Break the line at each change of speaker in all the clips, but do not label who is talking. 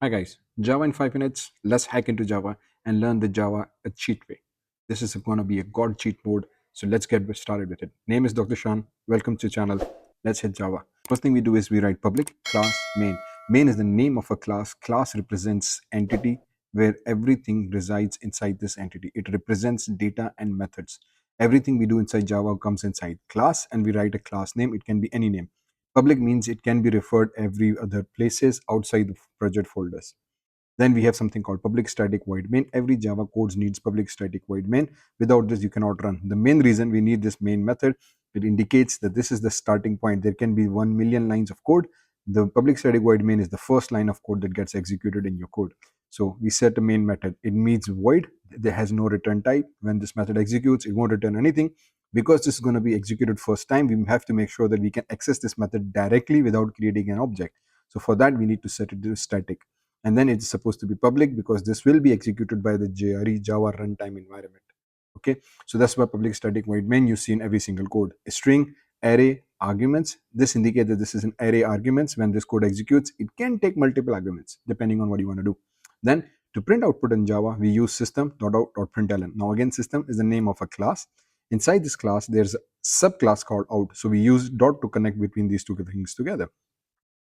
Hi guys, Java in 5 minutes. Let's hack into Java and learn the Java a cheat way. This is going to be a god cheat mode. So let's get started with it. Name is Dr. Shan. Welcome to the channel. Let's hit Java. First thing we do is we write public class main. Main is the name of a class. Class represents entity where everything resides inside this entity. It represents data and methods. Everything we do inside Java comes inside class and we write a class name. It can be any name. Public means it can be referred every other places outside the project folders. Then we have something called public static void main. Every Java code needs public static void main. Without this, you cannot run. The main reason we need this main method, it indicates that this is the starting point. There can be 1 million lines of code. The public static void main is the first line of code that gets executed in your code. So we set a main method. It means void. There has no return type. When this method executes, it won't return anything. Because this is going to be executed first time, we have to make sure that we can access this method directly without creating an object. So for that, we need to set it to static. And then it's supposed to be public because this will be executed by the JRE Java runtime environment. Okay, so that's why public static void main you see in every single code. A string, array, arguments. This indicates that this is an array arguments. When this code executes, it can take multiple arguments depending on what you want to do. Then to print output in Java, we use system.out.println. Now again, system is the name of a class. Inside this class, there's a subclass called out. So we use dot to connect between these two things together.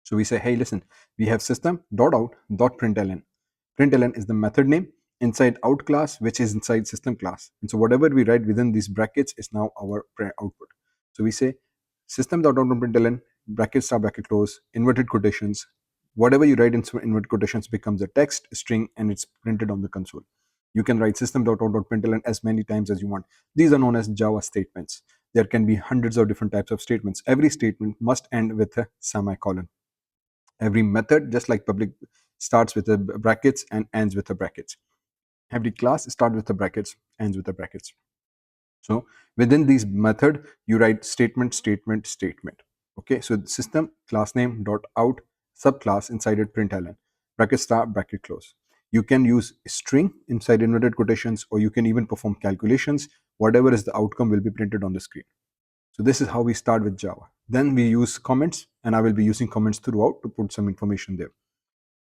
So we say, hey, listen, we have system.out.println. Println is the method name inside out class, which is inside system class. And so whatever we write within these brackets is now our output. So we say system.out.println, bracket start, bracket close, inverted quotations. Whatever you write in inverted quotations becomes a text string and it's printed on the console. You can write system.out.println as many times as you want. These are known as Java statements. There can be hundreds of different types of statements. Every statement must end with a semicolon. Every method, just like public, starts with the brackets and ends with the brackets. Every class starts with the brackets, ends with the brackets. So within these method, you write statement, statement, statement. Okay, so system class name dot out subclass inside it println, bracket start, bracket close. You can use string inside inverted quotations, or you can even perform calculations. Whatever is the outcome will be printed on the screen. So this is how we start with Java. Then we use comments, and I will be using comments throughout to put some information there.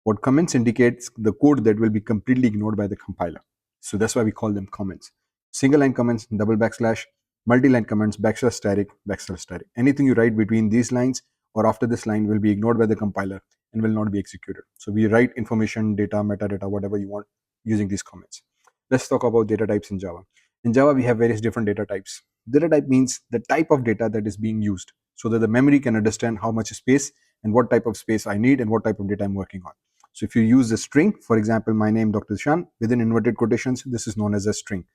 What comments indicates the code that will be completely ignored by the compiler. So that's why we call them comments. Single line comments, double backslash, multi-line comments, backslash static, backslash static. Anything you write between these lines or after this line will be ignored by the compiler and will not be executed. So we write information, data, metadata, whatever you want using these comments. Let's talk about data types in Java. In Java, we have various different data types. Data type means the type of data that is being used so that the memory can understand how much space and what type of space I need and what type of data I'm working on. So if you use a string, for example, my name, Dr. Shan, within inverted quotations, this is known as a string.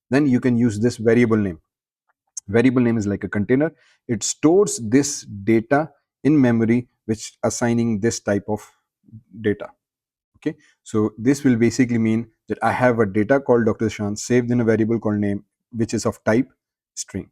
Then you can use this variable name. Variable name is like a container. It stores this data in memory, which assigning this type of data. Okay, so this will basically mean that I have a data called Dr. Shan saved in a variable called name, which is of type string.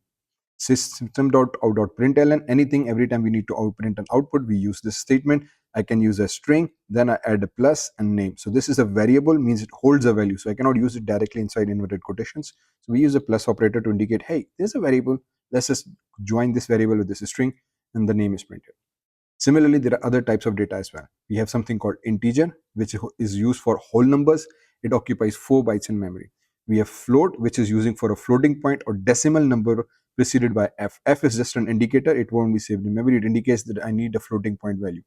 System.out.println, anything, every time we need to outprint an output, we use this statement. I can use a string, then I add a plus and name. So this is a variable, means it holds a value. So I cannot use it directly inside inverted quotations. So we use a plus operator to indicate, hey, there's a variable. Let's just join this variable with this string, and the name is printed. Similarly, there are other types of data as well. We have something called integer, which is used for whole numbers. It occupies 4 bytes in memory. We have float, which is using for a floating point or decimal number preceded by f. F is just an indicator. It won't be saved in memory. It indicates that I need a floating point value.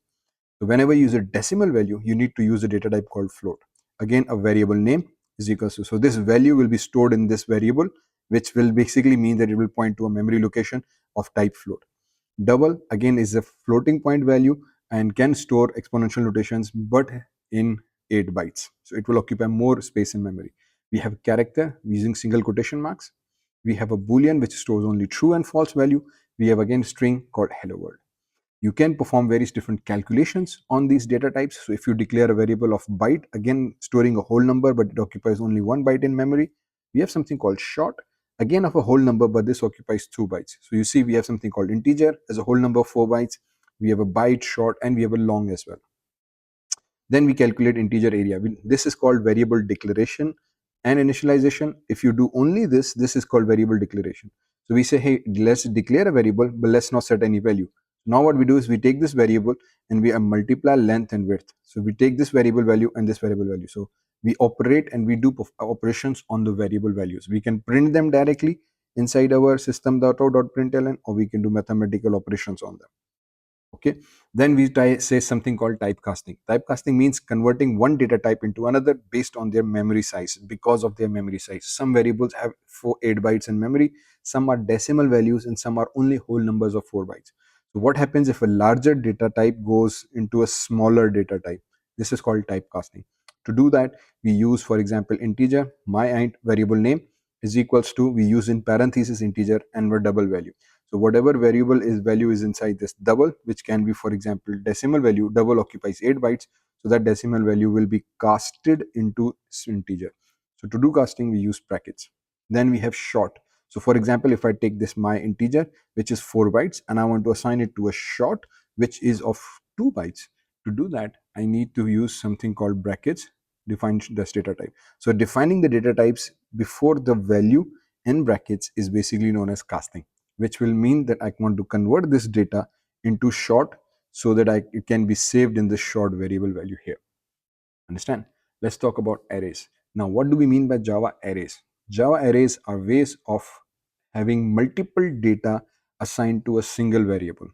So whenever you use a decimal value, you need to use a data type called float. Again, a variable name is equals to. So this value will be stored in this variable, which will basically mean that it will point to a memory location of type float. Double again is a floating point value and can store exponential notations, but in 8 bytes. So it will occupy more space in memory. We have character using single quotation marks. We have a boolean which stores only true and false value. We have again string called hello world. You can perform various different calculations on these data types. So if you declare a variable of byte, again storing a whole number, but it occupies only 1 byte in memory. We have something called short, again of a whole number, but this occupies 2 bytes. So you see we have something called integer as a whole number of 4 bytes. We have a byte, short, and we have a long as well. Then we calculate integer area. This is called variable declaration and initialization. If you do only this is called variable declaration. So we say, hey, let's declare a variable, but let's not set any value. Now what we do is we take this variable and we multiply length and width. So we take this variable value and this variable value. So we operate and we do operations on the variable values. We can print them directly inside our system.out.println, or we can do mathematical operations on them. Okay, then we say something called typecasting. Typecasting means converting one data type into another based on their memory size. Because of their memory size, some variables have 8 bytes in memory, some are decimal values, and some are only whole numbers of 4 bytes. So what happens if a larger data type goes into a smaller data type? This is called typecasting. To do that, we use, for example, integer. My int variable name is equals to, we use in parenthesis integer and a double value. So whatever variable is value is inside this double, which can be, for example, decimal value. Double occupies 8 bytes, so that decimal value will be casted into integer. So to do casting, we use brackets. Then we have short. So for example, if I take this my integer, which is 4 bytes, and I want to assign it to a short, which is of 2 bytes. To do that, I need to use something called brackets, define this data type. So defining the data types before the value in brackets is basically known as casting, which will mean that I want to convert this data into short so that it can be saved in the short variable value here. Understand? Let's talk about arrays. Now, what do we mean by Java arrays? Java arrays are ways of having multiple data assigned to a single variable.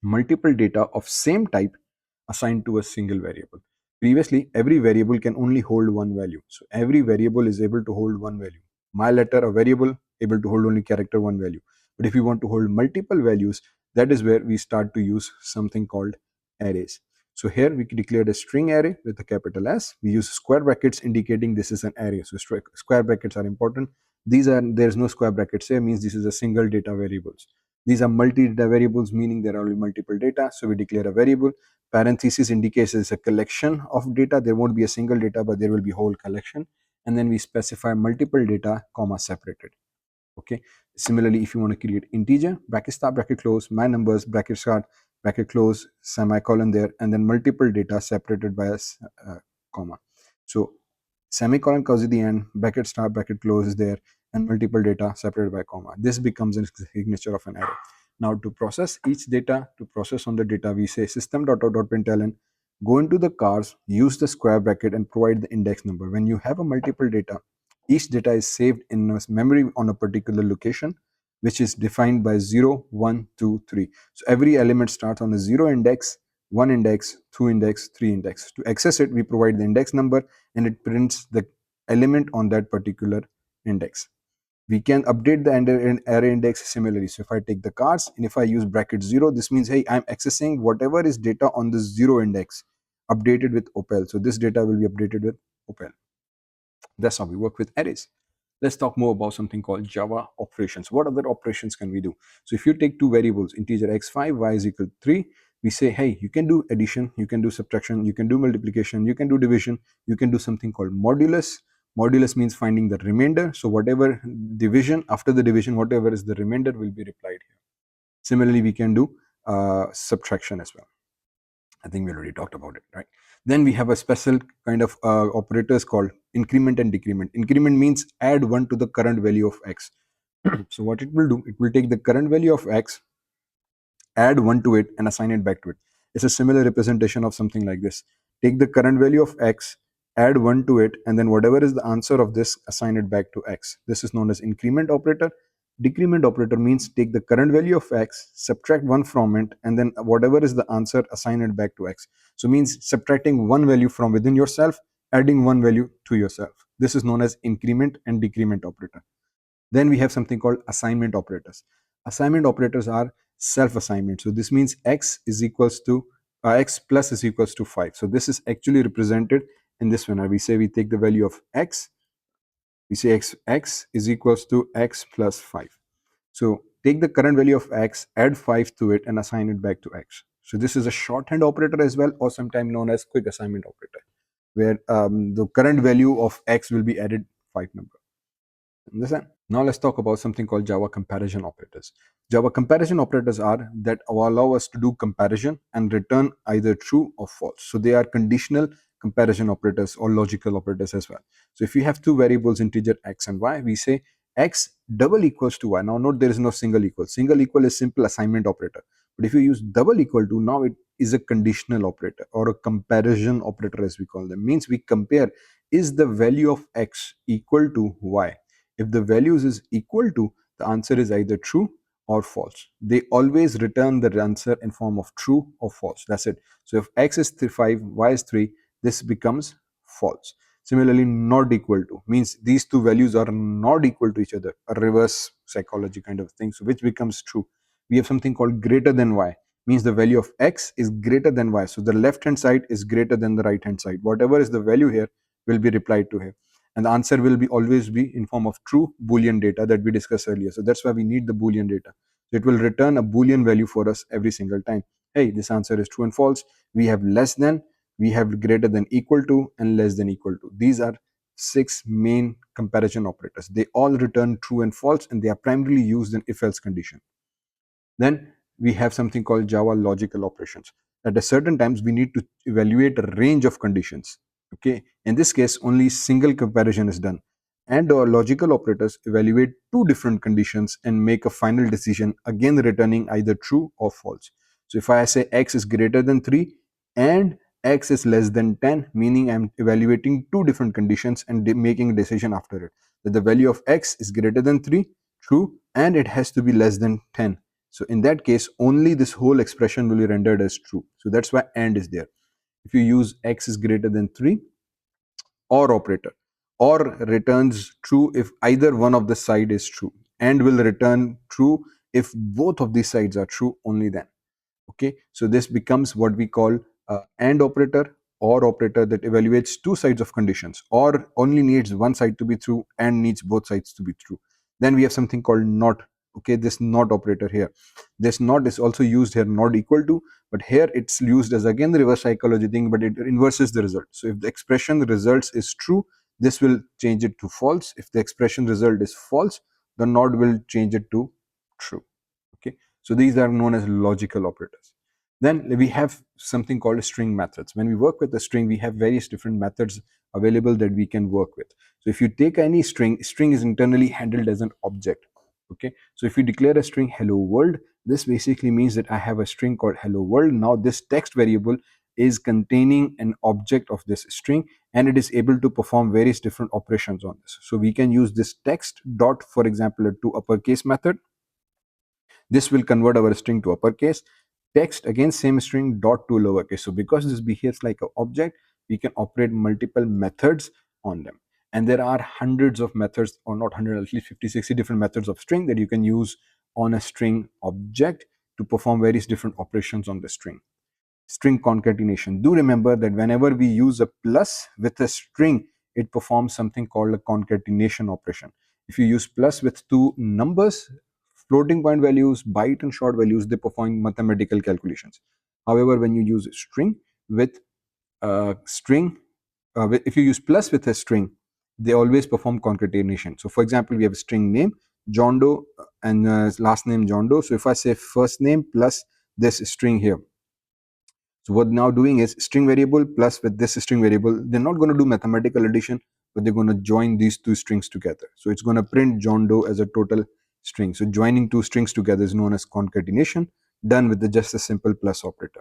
Multiple data of same type assigned to a single variable. Previously, every variable can only hold one value. So every variable is able to hold one value. My letter, a variable, able to hold only character one value. But if we want to hold multiple values, that is where we start to use something called arrays. So here we declared a string array with a capital S. We use square brackets indicating this is an array. So square brackets are important. There's no square brackets here, means this is a single data variables. These are multi-data variables, meaning there are only multiple data. So we declare a variable. Parenthesis indicates it's a collection of data. There won't be a single data, but there will be whole collection. And then we specify multiple data, comma, separated. Okay. Similarly, if you want to create integer, bracket start, bracket close, my numbers, bracket start, bracket close, semicolon there, and then multiple data separated by a comma. So semicolon comes at the end, bracket start, bracket close is there, and multiple data separated by comma. This becomes a signature of an array. Now to process each data, to process on the data, we say system.out.println, go into the cars, use the square bracket and provide the index number. When you have a multiple data, each data is saved in a memory on a particular location, which is defined by 0, 1, 2, 3. So every element starts on a 0 index, 1 index, 2 index, 3 index. To access it, we provide the index number and it prints the element on that particular index. We can update the array index similarly. So if I take the cars and if I use bracket 0, this means, hey, I'm accessing whatever is data on the 0 index updated with Opel. So this data will be updated with Opel. That's how we work with arrays. Let's talk more about something called Java operations. What other operations can we do? So if you take two variables, integer x5, y is equal to 3, we say, hey, you can do addition, you can do subtraction, you can do multiplication, you can do division, you can do something called modulus. Modulus means finding the remainder. So whatever division, after the division, whatever is the remainder will be replied here. Similarly, we can do subtraction as well. I think we already talked about it, right? Then we have a special kind of operators called increment and decrement. Increment means add 1 to the current value of x. So what it will do, it will take the current value of x, add 1 to it and assign it back to it. It's a similar representation of something like this. Take the current value of x, add 1 to it, and then whatever is the answer of this, assign it back to x. This is known as increment operator. Decrement operator means take the current value of x, subtract 1 from it, and then whatever is the answer, assign it back to x. So means subtracting one value from within yourself, adding one value to yourself. This is known as increment and decrement operator. Then we have something called assignment operators. Assignment operators are self-assignment. So this means x is equals to x plus is equals to 5. So this is actually represented in this manner. We say we take the value of x, we say x is equals to x plus 5. So take the current value of x, add 5 to it and assign it back to x. So this is a shorthand operator as well, or sometimes known as quick assignment operator, where the current value of x will be added 5 number. Understand? Now let's talk about something called Java comparison operators. Java comparison operators are that allow us to do comparison and return either true or false. So they are conditional comparison operators or logical operators as well. So if you have two variables, integer x and y, we say x double equals to y. Now note there is no single equal. Single equal is simple assignment operator. But if you use double equal to, now it is a conditional operator or a comparison operator, as we call them. Means we compare, is the value of x equal to y? If the values is equal to, the answer is either true or false. They always return the answer in form of true or false. That's it. So if x is 5, y is 3, this becomes false. Similarly, not equal to means these two values are not equal to each other, a reverse psychology kind of thing, so which becomes true. We have something called greater than y, means the value of x is greater than y. So the left hand side is greater than the right hand side. Whatever is the value here will be replied to here. And the answer will be always be in form of true Boolean data that we discussed earlier. So that's why we need the Boolean data. So it will return a Boolean value for us every single time. Hey, this answer is true and false. We have less than, we have greater than equal to, and less than equal to. These are six main comparison operators. They all return true and false, and they are primarily used in if-else condition. Then we have something called Java logical operations. At a certain times, we need to evaluate a range of conditions. Okay, in this case, only single comparison is done. And our logical operators evaluate two different conditions and make a final decision, again returning either true or false. So if I say x is greater than 3 and x is less than 10, meaning I'm evaluating two different conditions and making a decision after it. That the value of x is greater than 3, true, and it has to be less than 10. So in that case, only this whole expression will be rendered as true. So that's why AND is there. If you use x is greater than 3, OR operator, OR returns true if either one of the side is true, and will return true if both of these sides are true, only then. Okay, so this becomes what we call AND operator, OR operator, that evaluates two sides of conditions, or only needs one side to be true and needs both sides to be true. Then we have something called NOT. Okay, this NOT operator here, this NOT is also used here, not equal to, but here it's used as again the reverse psychology thing, but it inverses the result. So if the expression results is true, this will change it to false. If the expression result is false, the NOT will change it to true. Okay, so these are known as logical operators. Then we have something called string methods. When we work with a string, we have various different methods available that we can work with. So if you take any string, string is internally handled as an object. Okay, so if you declare a string hello world, this basically means that I have a string called hello world. Now this text variable is containing an object of this string, and it is able to perform various different operations on this. So we can use this text dot, for example, to uppercase method. This will convert our string to uppercase. Text, again same string, dot to lowercase. So because this behaves like an object, we can operate multiple methods on them. And there are hundreds of methods, or not 100, at least 50, 60 different methods of string that you can use on a string object to perform various different operations on the string. String concatenation. Do remember that whenever we use a plus with a string, it performs something called a concatenation operation. If you use plus with two numbers, floating point values, byte and short values, they perform mathematical calculations. However, when you use string with a string, if you use plus with a string, they always perform concatenation. So for example, we have a string name John Doe and last name John Doe. So if I say first name plus this string here, so what now doing is string variable plus with this string variable, they're not going to do mathematical addition, but they're going to join these two strings together. So it's going to print John Doe as a total string. So joining two strings together is known as concatenation, done with just a simple plus operator.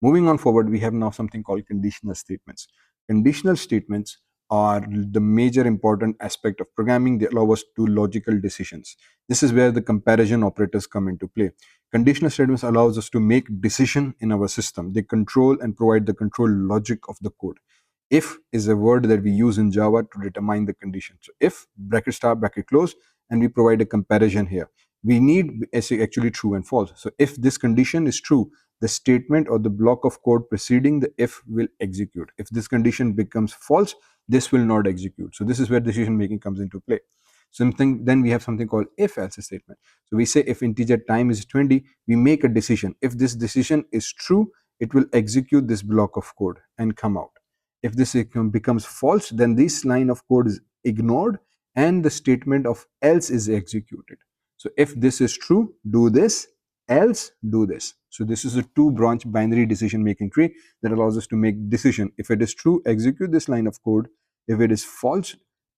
Moving on forward, we have now something called conditional statements. Conditional statements are the major important aspect of programming. They allow us to do logical decisions. This is where the comparison operators come into play. Conditional statements allows us to make decision in our system. They control and provide the control logic of the code. If is a word that we use in Java to determine the condition. So if bracket start bracket close, and we provide a comparison here. We need actually true and false. So if this condition is true, the statement or the block of code preceding the if will execute. If this condition becomes false, this will not execute. So this is where decision making comes into play. Then we have something called if else statement. So we say if integer time is 20, we make a decision. If this decision is true, it will execute this block of code and come out. If this becomes false, then this line of code is ignored and the statement of else is executed. So if this is true, do this, else do this. So this is a two branch binary decision making tree that allows us to make decision. If it is true, execute this line of code. If it is false,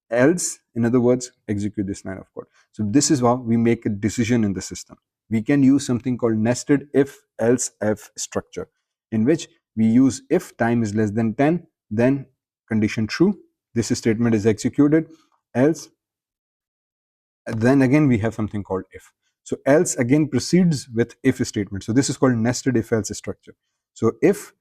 else, in other words, execute this line of code. So this is how we make a decision in the system. we can use something called nested if else if structure, in which we use if time is less than 10, then condition true, this statement is executed, else then again we have something called if. So else again proceeds with if statement. So this is called nested if else structure. So if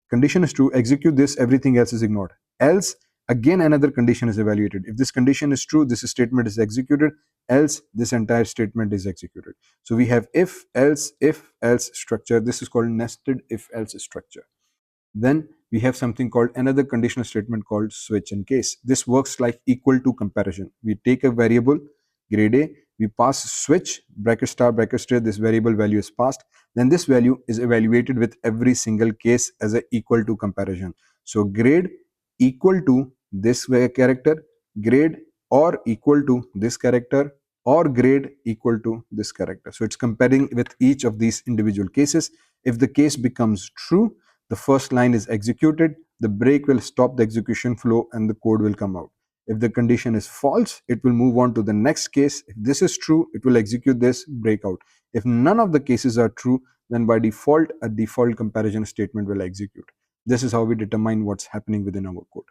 condition is true, execute this, everything else is ignored. Else again another condition is evaluated. If this condition is true, this statement is executed, else this entire statement is executed. So we have if else structure. This is called nested if else structure. Then we have something called another conditional statement called switch in case. This works like equal to comparison. We take a variable grade A, we pass switch bracket star bracket star, this variable value is passed, then this value is evaluated with every single case as a equal to comparison. So grade equal to this character, grade or equal to this character, or grade equal to this character. So it's comparing with each of these individual cases. If the case becomes true, the first line is executed, the break will stop the execution flow and the code will come out. If the condition is false, it will move on to the next case. If this is true, it will execute this breakout. If none of the cases are true, then by default, a default comparison statement will execute. This is how we determine what's happening within our code.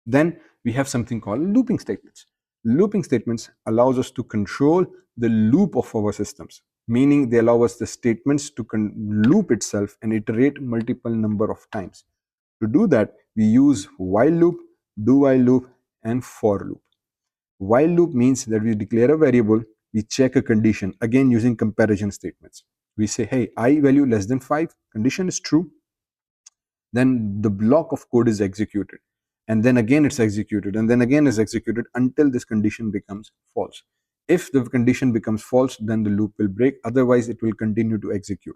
Then we have something called looping statements. Looping statements allows us to control the loop of our systems, meaning they allow us the statements to loop itself and iterate multiple number of times. To do that, we use while loop, do while loop, and for loop. While loop means that we declare a variable, we check a condition, again using comparison statements. We say, hey, I value less than 5, condition is true, then the block of code is executed, and then again it's executed, and then again is executed until this condition becomes false. If the condition becomes false, then the loop will break, otherwise it will continue to execute.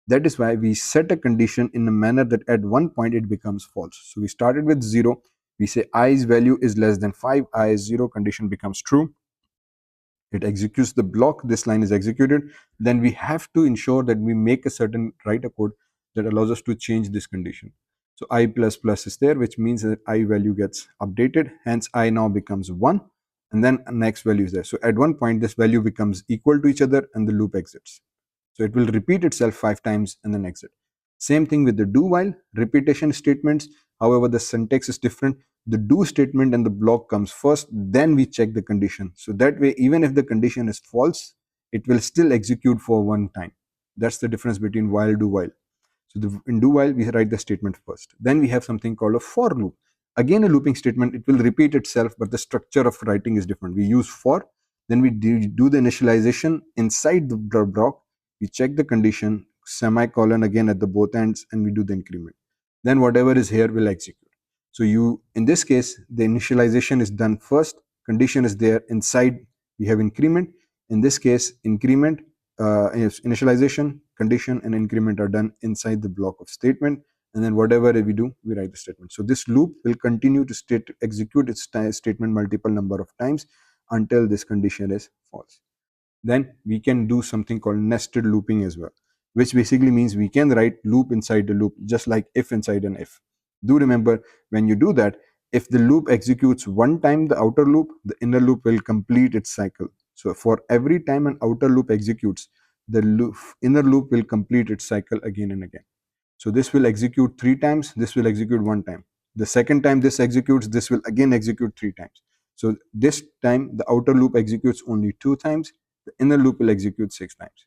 That is why we set a condition in a manner that at one point it becomes false. So we started with 0, we say i's value is less than 5, I is 0, condition becomes true, it executes the block, this line is executed, then we have to ensure that we make a certain write a code that allows us to change this condition. So I plus plus is there, which means that I value gets updated, hence I now becomes 1, and then next value is there. So at one point this value becomes equal to each other and the loop exits. So it will repeat itself 5 times and then exit. Same thing with the do while repetition statements. However, the syntax is different. The do statement and the block comes first, then we check the condition. So that way, even if the condition is false, it will still execute for one time. That's the difference between while, do while. So in do while, we write the statement first. Then we have something called a for loop. Again, a looping statement, it will repeat itself, but the structure of writing is different. We use for, then we do the initialization inside the block, we check the condition, semicolon again at the both ends, and we do the increment. Then whatever is here will execute. So in this case, the initialization is done first, condition is there, inside we have increment. In this case, increment, initialization, condition, and increment are done inside the block of statement, and then whatever we do, we write the statement. So this loop will continue to execute its statement multiple number of times until this condition is false. Then we can do something called nested looping as well, which basically means we can write loop inside the loop, just like if inside an if. Do remember, when you do that, if the loop executes one time the outer loop, the inner loop will complete its cycle. So for every time an outer loop executes, the inner loop will complete its cycle again and again. So this will execute 3 times, this will execute 1 time. The second time this executes, this will again execute 3 times. So this time the outer loop executes only 2 times, the inner loop will execute 6 times.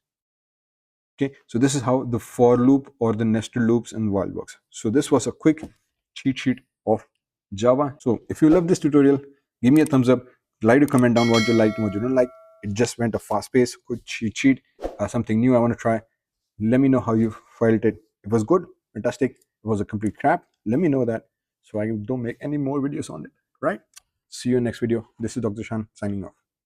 Okay, so this is how the for loop or the nested loops and while works. So this was a quick cheat sheet of Java. So if you love this tutorial, give me a thumbs up, like to comment down what you liked and what you don't like. It just went a fast pace, good cheat sheet, something new I want to try. Let me know how you felt it. It was good, fantastic. It was a complete crap. Let me know that so I don't make any more videos on it, right? See you in next video. This is Dr. Shan signing off.